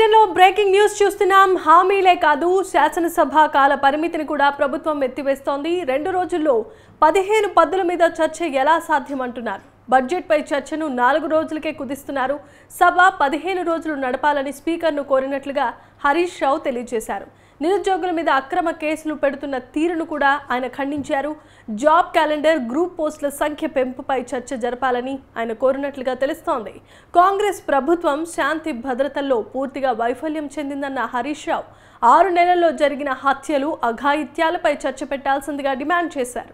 బులెటిన్లో breaking news చూస్తున్నాం. హామీలే కాదు శాసనసభ కాల పరిమితిని కూడా ప్రభుత్వం ఎత్తివేస్తోంది. 2 రోజుల్లో 15 పద్దుల మీద చర్చ ఎలా సాధ్యమంటున్నారు. బడ్జెట్పై చర్చను 4 రోజులకే కుదిస్తున్నారు. సభ 15 రోజులు నడపాలని స్పీకర్ను కోరినట్లుగా హరీష్ రావు తెలియజేశారు. నిరుద్యోగుల మీద అక్రమ కేసులు పెడుతున్న తీరును కూడా ఆయన ఖండించారు. జాబ్ క్యాలెండర్, గ్రూప్ పోస్టుల సంఖ్య పెంపుపై చర్చ జరపాలని ఆయన కోరినట్లుగా తెలుస్తోంది. కాంగ్రెస్ ప్రభుత్వం శాంతి భద్రతల్లో పూర్తిగా వైఫల్యం చెందిందన్న హరీష్ రావు 6 నెలల్లో జరిగిన హత్యలు, అఘాయిత్యాలపై చర్చ పెట్టాల్సిందిగా డిమాండ్ చేశారు.